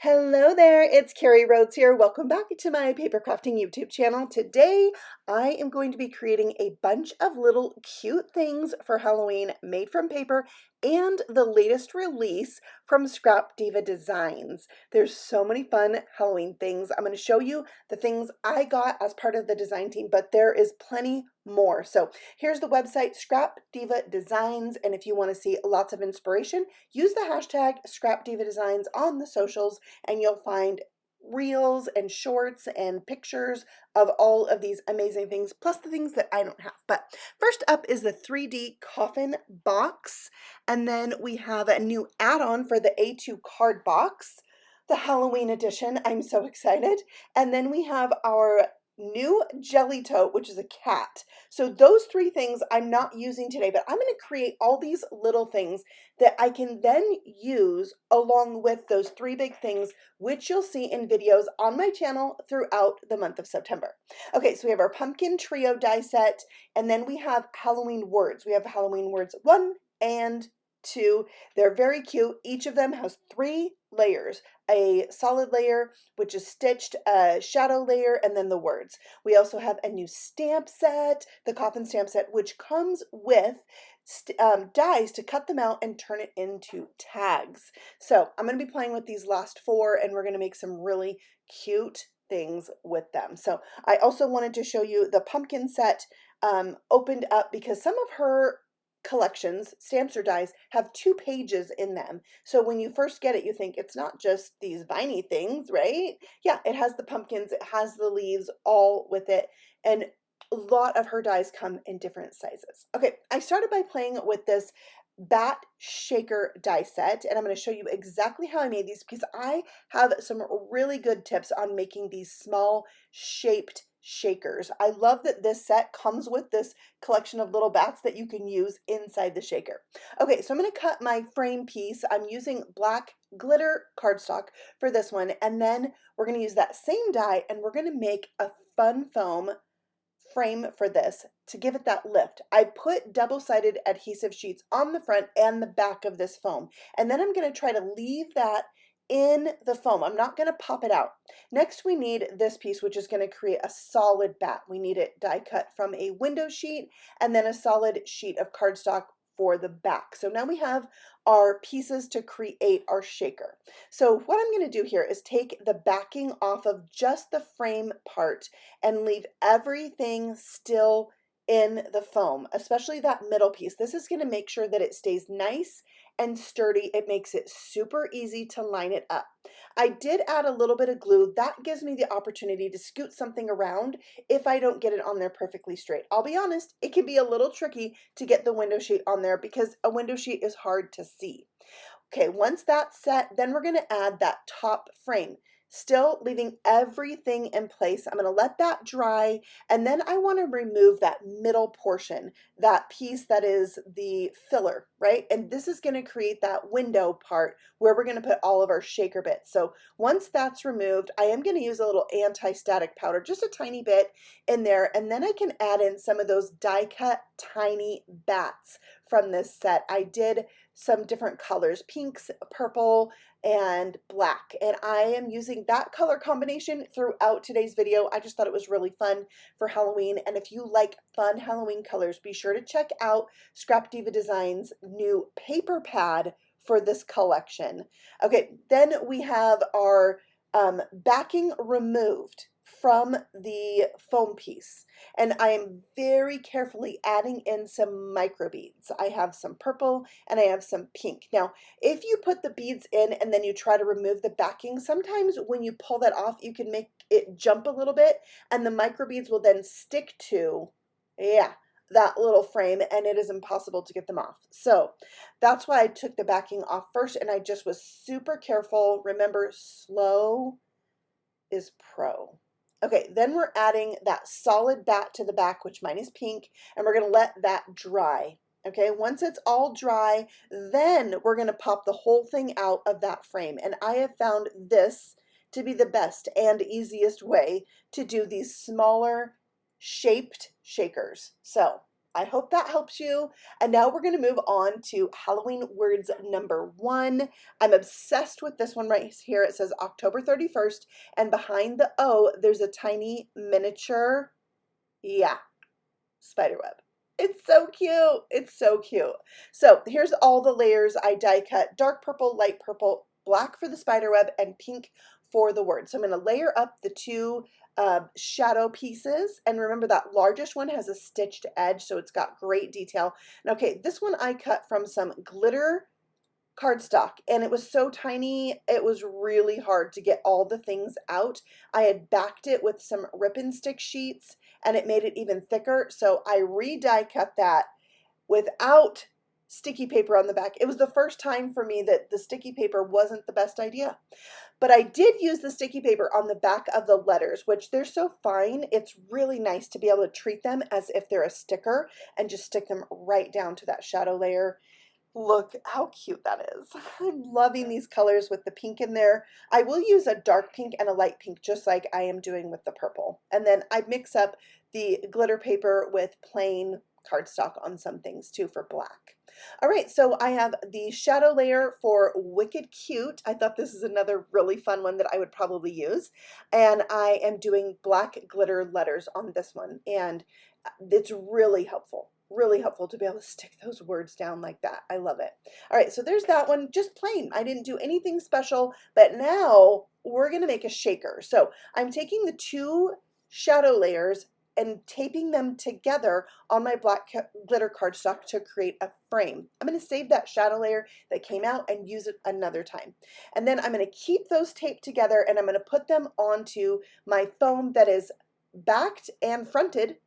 Hello there, it's Carrie Rhodes here. Welcome back to my paper crafting YouTube channel. Today, I am going to be creating a bunch of little cute things for Halloween made from paper and the latest release from Scrap Diva Designs. There's so many fun Halloween things. I'm going to show you the things I got as part of the design team, but there is plenty more. So here's the website, Scrap Diva Designs, and if you want to see lots of inspiration, use the hashtag Scrap Diva Designs on the socials, and you'll find reels and shorts and pictures of all of these amazing things, plus the things that I don't have. But first up is the 3D Coffin box, and then we have a new add-on for the A2 card box, the Halloween edition. I'm so excited. And then we have our new jelly tote, which is a cat. So those three things I'm not using today, but I'm going to create all these little things that I can then use along with those three big things, which you'll see in videos on my channel throughout the month of September. Okay, so we have our pumpkin trio die set, and then we have Halloween words. We have Halloween words 1 and 2. They're very cute. Each of them has 3 layers, a solid layer, which is stitched, a shadow layer, and then the words. We also have a new stamp set, the Coffin stamp set, which comes with dies to cut them out and turn it into tags. So I'm going to be playing with these last 4, and we're going to make some really cute things with them. So I also wanted to show you the pumpkin set opened up because some of her collections, stamps or dies, have 2 pages in them. So when you first get it, you think it's not just these viney things, right? Yeah, it has the pumpkins, it has the leaves, all with it. And a lot of her dies come in different sizes. Okay, I started by playing with this bat shaker die set, and I'm going to show you exactly how I made these because I have some really good tips on making these small shaped shakers. I love that this set comes with this collection of little bats that you can use inside the shaker. Okay, so I'm going to cut my frame piece. I'm using black glitter cardstock for this one, and then we're going to use that same die and we're going to make a fun foam frame for this to give it that lift. I put double-sided adhesive sheets on the front and the back of this foam, and then I'm going to try to leave that in the foam. I'm not going to pop it out. Next, we need this piece, which is going to create a solid bat. We need it die cut from a window sheet and then a solid sheet of cardstock for the back. So now we have our pieces to create our shaker. So what I'm going to do here is take the backing off of just the frame part and leave everything still in the foam, especially that middle piece. This is going to make sure that it stays nice and sturdy. It makes it super easy to line it up. I did add a little bit of glue. That gives me the opportunity to scoot something around if I don't get it on there perfectly straight. I'll be honest, it can be a little tricky to get the window sheet on there because a window sheet is hard to see. Okay, once that's set, then we're going to add that top frame. Still leaving everything in place. I'm going to let that dry, and then I want to remove that middle portion, that piece that is the filler, right? And this is going to create that window part where we're going to put all of our shaker bits. So once that's removed, I am going to use a little anti-static powder, just a tiny bit in there, and then I can add in some of those die-cut tiny bats from this set. I did some different colors, pinks, purple, and black, and I am using that color combination throughout today's video. I just thought it was really fun for Halloween, and if you like fun Halloween colors, be sure to check out Scrap Diva Designs' new paper pad for this collection. Okay, then we have our backing removed from the foam piece, and I am very carefully adding in some micro beads. I have some purple and I have some pink. Now, if you put the beads in and then you try to remove the backing, sometimes when you pull that off, you can make it jump a little bit, and the micro beads will then stick to, yeah, that little frame, and it is impossible to get them off. So that's why I took the backing off first, and I just was super careful. Remember, slow is pro. Okay, then we're adding that solid bat to the back, which mine is pink, and we're going to let that dry. Okay, once it's all dry, then we're going to pop the whole thing out of that frame. And I have found this to be the best and easiest way to do these smaller shaped shakers. So I hope that helps you. And now we're going to move on to Halloween words number 1. I'm obsessed with this one right here. It says October 31st, and behind the O, there's a tiny miniature, yeah, spiderweb. It's so cute. It's so cute. So here's all the layers I die cut: dark purple, light purple, black for the spider web, and pink for the word. So I'm going to layer up the two shadow pieces. And remember, that largest one has a stitched edge, so it's got great detail. And okay, this one I cut from some glitter cardstock, and it was so tiny it was really hard to get all the things out. I had backed it with some rip and stick sheets and it made it even thicker, so I re-die cut that without sticky paper on the back. It was the first time for me that the sticky paper wasn't the best idea, but I did use the sticky paper on the back of the letters, which they're so fine, it's really nice to be able to treat them as if they're a sticker and just stick them right down to that shadow layer. Look how cute that is. I'm loving these colors with the pink in there. I will use a dark pink and a light pink, just like I am doing with the purple. And then I mix up the glitter paper with plain cardstock on some things too for black. All right, so I have the shadow layer for Wicked Cute. I thought this is another really fun one that I would probably use. And I am doing black glitter letters on this one. And it's really helpful. Really helpful to be able to stick those words down like that. I love it. All right, so there's that one, just plain. I didn't do anything special, but now we're going to make a shaker. So I'm taking the two shadow layers and taping them together on my black glitter cardstock to create a frame. I'm going to save that shadow layer that came out and use it another time. And then I'm going to keep those taped together and I'm going to put them onto my foam that is backed and fronted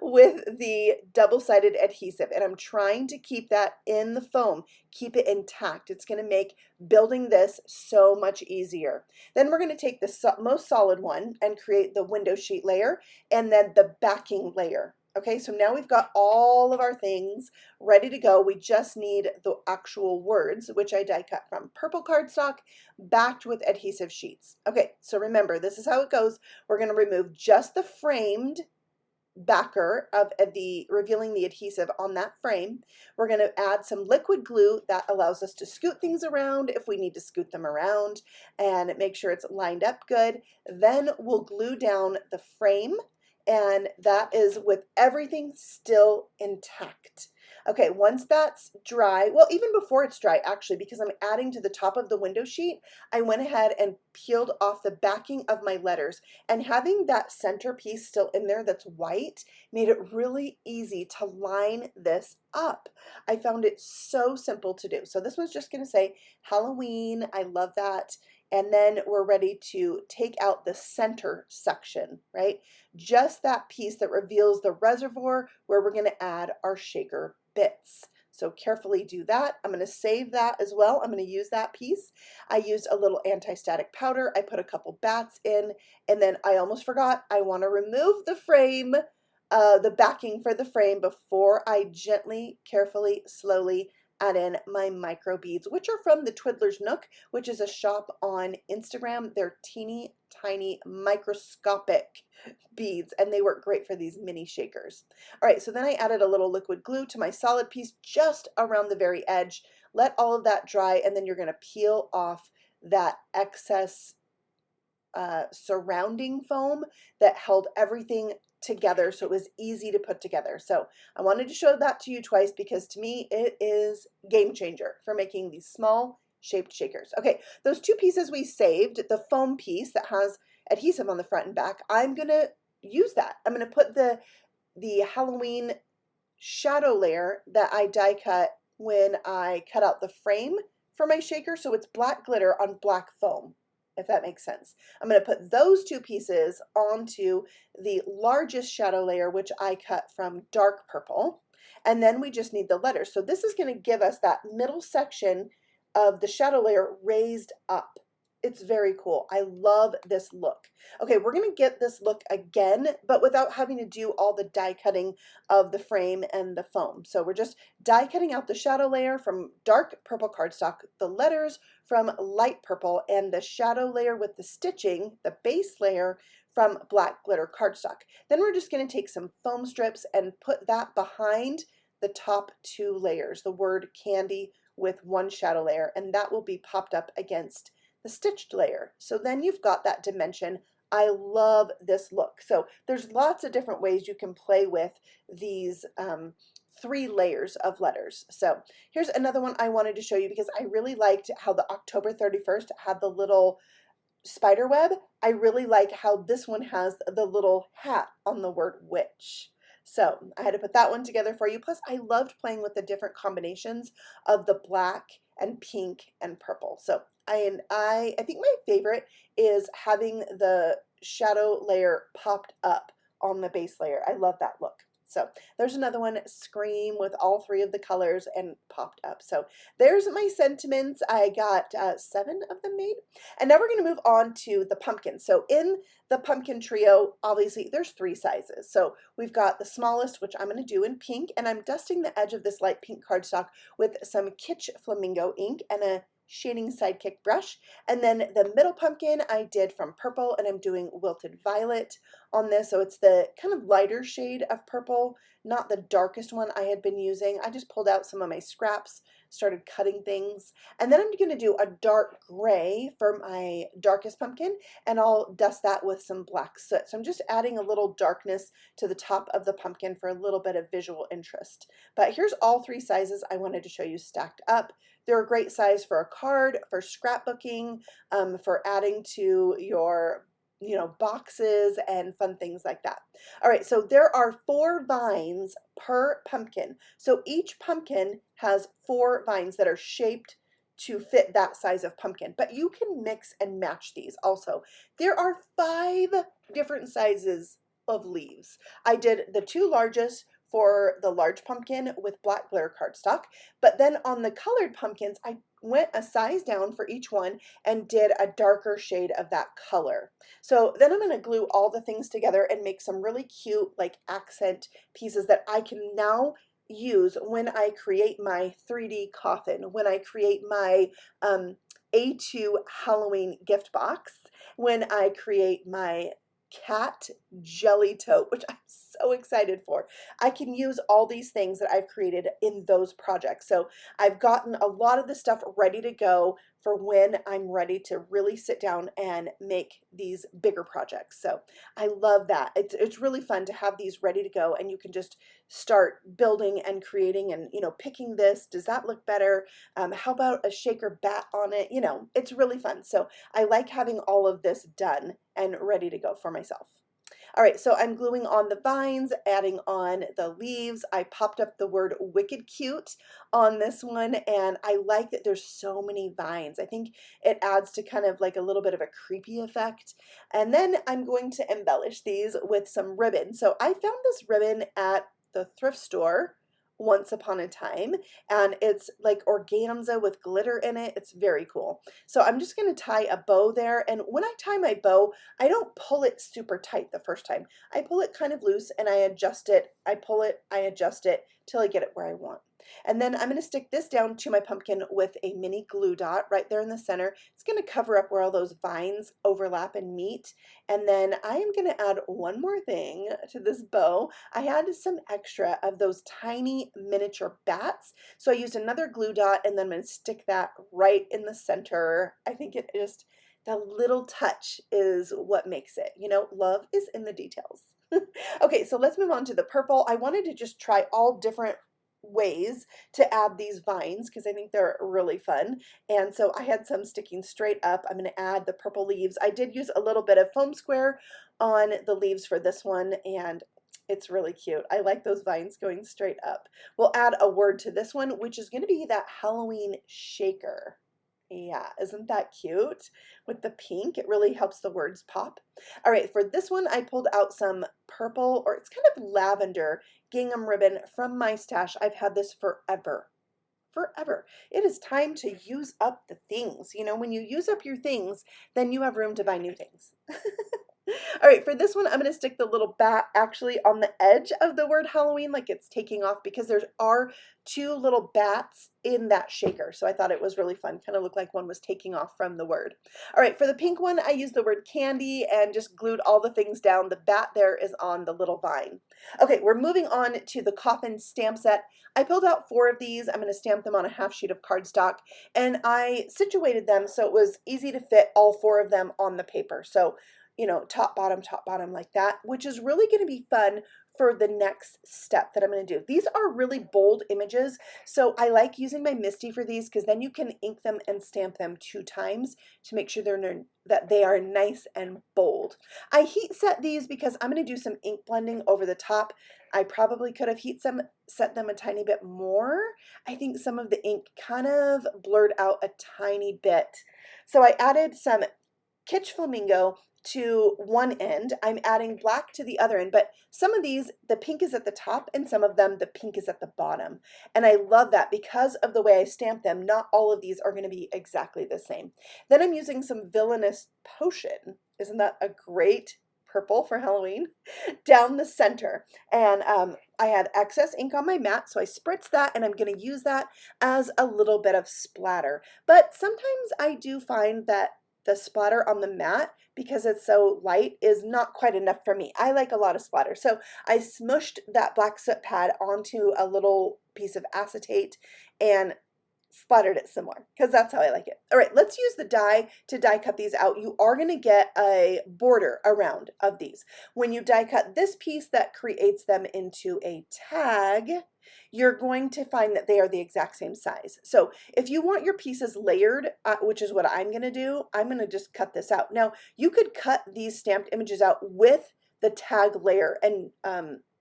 with the double-sided adhesive, and I'm trying to keep that in the foam, keep it intact. It's going to make building this so much easier. Then we're going to take the most solid one and create the window sheet layer and then the backing layer. Okay, so now we've got all of our things ready to go. We just need the actual words, which I die cut from purple cardstock, backed with adhesive sheets. Okay, so remember, this is how it goes. We're going to remove just the framed backer of revealing the adhesive on that frame. We're going to add some liquid glue that allows us to scoot things around if we need to scoot them around and make sure it's lined up good. Then we'll glue down the frame, and that is with everything still intact. Okay, once that's dry, well, even before it's dry, actually, because I'm adding to the top of the window sheet, I went ahead and peeled off the backing of my letters, and having that center piece still in there that's white made it really easy to line this up. I found it so simple to do. So this one's just going to say Halloween. I love that. And then we're ready to take out the center section, right? Just that piece that reveals the reservoir where we're going to add our shaker bits. So carefully do that. I'm going to save that as well. I'm going to use that piece. I used a little anti-static powder. I put a couple bats in, and then I almost forgot, I want to remove the frame, the backing for the frame before I gently, carefully, slowly add in my micro beads, which are from the Twiddler's Nook, which is a shop on Instagram. They're teeny tiny microscopic beads, and they work great for these mini shakers. All right, so then I added a little liquid glue to my solid piece just around the very edge. Let all of that dry, and then you're going to peel off that excess surrounding foam that held everything together, so it was easy to put together. So I wanted to show that to you twice because to me it is game changer for making these small shaped shakers. Okay, those two pieces we saved, the foam piece that has adhesive on the front and back, I'm gonna use that. I'm gonna put the Halloween shadow layer that I die cut when I cut out the frame for my shaker, so it's black glitter on black foam, if that makes sense. I'm going to put those two pieces onto the largest shadow layer, which I cut from dark purple, and then we just need the letters. So this is going to give us that middle section of the shadow layer raised up. It's very cool. I love this look. Okay, we're gonna get this look again, but without having to do all the die cutting of the frame and the foam. So we're just die cutting out the shadow layer from dark purple cardstock, the letters from light purple, and the shadow layer with the stitching, the base layer, from black glitter cardstock. Then we're just gonna take some foam strips and put that behind the top two layers, the word candy with one shadow layer, and that will be popped up against the stitched layer. So then you've got that dimension. I love this look. So there's lots of different ways you can play with these three layers of letters. So here's another one I wanted to show you because I really liked how the October 31st had the little spider web. I really like how this one has the little hat on the word witch. So I had to put that one together for you. Plus, I loved playing with the different combinations of the black and pink and purple. So I think my favorite is having the shadow layer popped up on the base layer. I love that look. So there's another one, Scream, with all three of the colors and popped up. So there's my sentiments. I got 7 of them made. And now we're going to move on to the pumpkin. So in the pumpkin trio, obviously there's 3 sizes. So we've got the smallest, which I'm going to do in pink, and I'm dusting the edge of this light pink cardstock with some Kitsch Flamingo ink and a shading sidekick brush. And then the middle pumpkin I did from purple, and I'm doing Wilted Violet on this. So it's the kind of lighter shade of purple, not the darkest one I had been using. I just pulled out some of my scraps, started cutting things. And then I'm going to do a dark gray for my darkest pumpkin, and I'll dust that with some black soot. So I'm just adding a little darkness to the top of the pumpkin for a little bit of visual interest. But here's all 3 sizes I wanted to show you stacked up. They're a great size for a card, for scrapbooking, for adding to your boxes and fun things like that. All right, so there are 4 vines per pumpkin. So each pumpkin has 4 vines that are shaped to fit that size of pumpkin, but you can mix and match these also. There are 5 different sizes of leaves. I did the 2 largest for the large pumpkin with black glitter cardstock, but then on the colored pumpkins, I went a size down for each one and did a darker shade of that color. So then I'm going to glue all the things together and make some really cute like accent pieces that I can now use when I create my 3D coffin, when I create my A2 Halloween gift box, when I create my cat jelly tote, which I'm so excited for. I can use all these things that I've created in those projects. So I've gotten a lot of the stuff ready to go for when I'm ready to really sit down and make these bigger projects. So I love that. It's really fun to have these ready to go, and you can just start building and creating and, picking this. Does that look better? How about a shaker bat on it? It's really fun. So I like having all of this done and ready to go for myself. All right, so I'm gluing on the vines, adding on the leaves. I popped up the word wicked cute on this one, and I like that there's so many vines. I think it adds to kind of like a little bit of a creepy effect. And then I'm going to embellish these with some ribbon. So I found this ribbon at the thrift store once upon a time, and it's like organza with glitter in it. It's very cool. So I'm just going to tie a bow there, and when I tie my bow, I don't pull it super tight the first time. I pull it kind of loose and I adjust it. I pull it, I adjust it till I get it where I want. And then I'm going to stick this down to my pumpkin with a mini glue dot right there in the center. It's going to cover up where all those vines overlap and meet. And then I am going to add one more thing to this bow. I added some extra of those tiny miniature bats. So I used another glue dot, and then I'm going to stick that right in the center. I think it just, the little touch is what makes it. Love is in the details. Okay, so let's move on to the purple. I wanted to just try all different ways to add these vines because I think they're really fun. And so I had some sticking straight up. I'm going to add the purple leaves. I did use a little bit of foam square on the leaves for this one, and it's really cute. I like those vines going straight up. We'll add a word to this one, which is going to be that Halloween shaker. Yeah, isn't that cute? With the pink, it really helps the words pop. All right, for this one, I pulled out some purple, or it's kind of lavender gingham ribbon from my stash. I've had this forever. forever. It is time to use up the things. You know, when you use up your things, then you have room to buy new things. All right, for this one, I'm going to stick the little bat actually on the edge of the word Halloween, like it's taking off, because there are two little bats in that shaker. So I thought it was really fun. Kind of looked like one was taking off from the word. All right, for the pink one, I used the word candy and just glued all the things down. The bat there is on the little vine. Okay, we're moving on to the Coffin stamp set. I pulled out 4 of these. I'm going to stamp them on a half sheet of cardstock, and I situated them so it was easy to fit all 4 of them on the paper. So, you know, top, bottom like that, which is really going to be fun for the next step that I'm going to do. These are really bold images, so I like using my Misty for these because then you can ink them and stamp them 2 times to make sure that they are nice and bold. I heat set these because I'm going to do some ink blending over the top. I probably could have set them a tiny bit more. I think some of the ink kind of blurred out a tiny bit. So I added some Kitsch Flamingo to one end. I'm adding black to the other end, but some of these, the pink is at the top, and some of them, the pink is at the bottom. And I love that because of the way I stamp them, not all of these are going to be exactly the same. Then I'm using some Villainous Potion. Isn't that a great purple for Halloween? Down the center. And I had excess ink on my mat, so I spritzed that, and I'm going to use that as a little bit of splatter. But sometimes I do find that the splatter on the mat, because it's so light, is not quite enough for me. I like a lot of splatter. So I smushed that black soot pad onto a little piece of acetate and splattered it some more because that's how I like it. All right, let's use the die to die cut these out. You are going to get a border around of these. When you die cut this piece that creates them into a tag, you're going to find that they are the exact same size. So if you want your pieces layered, which is what I'm going to do, I'm going to just cut this out. Now, you could cut these stamped images out with the tag layer and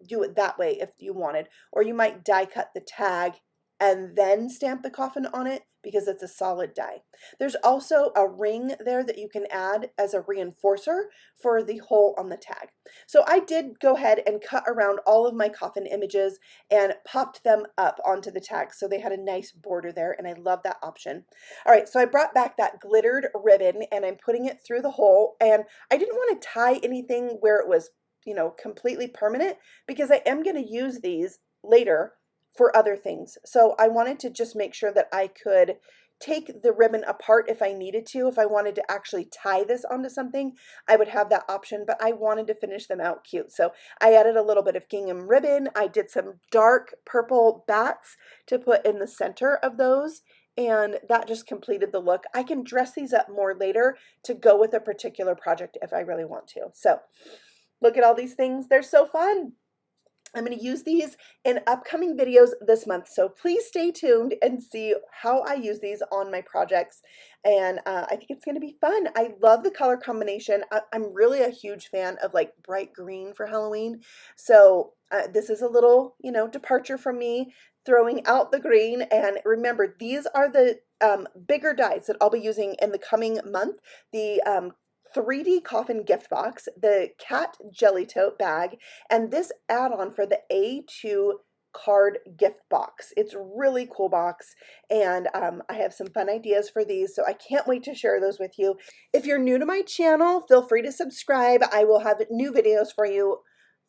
do it that way if you wanted, or you might die cut the tag and then stamp the coffin on it because it's a solid die. There's also a ring there that you can add as a reinforcer for the hole on the tag. So I did go ahead and cut around all of my coffin images and popped them up onto the tag so they had a nice border there, and I love that option. All right, so I brought back that glittered ribbon and I'm putting it through the hole, and I didn't want to tie anything where it was, you know, completely permanent because I am going to use these later for other things. So I wanted to just make sure that I could take the ribbon apart if I needed to. If I wanted to actually tie this onto something, I would have that option, but I wanted to finish them out cute. So I added a little bit of gingham ribbon. I did some dark purple bats to put in the center of those, and that just completed the look. I can dress these up more later to go with a particular project if I really want to. So look at all these things. They're so fun. I'm going to use these in upcoming videos this month, so please stay tuned and see how I use these on my projects, and I think it's going to be fun. I love the color combination. I'm really a huge fan of like bright green for Halloween, so this is a little, you know, departure from me, throwing out the green. And remember, these are the bigger dies that I'll be using in the coming month. The 3D Coffin gift box, the cat jelly tote bag, and this add-on for the A2 card gift box. It's a really cool box, and I have some fun ideas for these, so I can't wait to share those with you. If you're new to my channel, feel free to subscribe. I will have new videos for you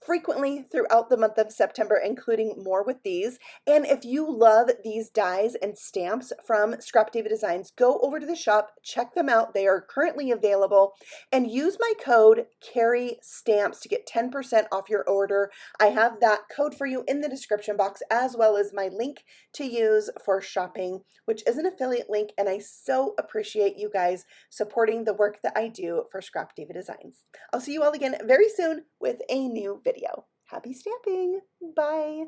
frequently throughout the month of September, including more with these. And if you love these dies and stamps from Scrap Diva Designs, go over to the shop, check them out. They are currently available, and use my code CARRYSTAMPS to get 10% off your order. I have that code for you in the description box, as well as my link to use for shopping, which is an affiliate link, and I so appreciate you guys supporting the work that I do for Scrap Diva Designs. I'll see you all again very soon with a new video. Happy stamping! Bye!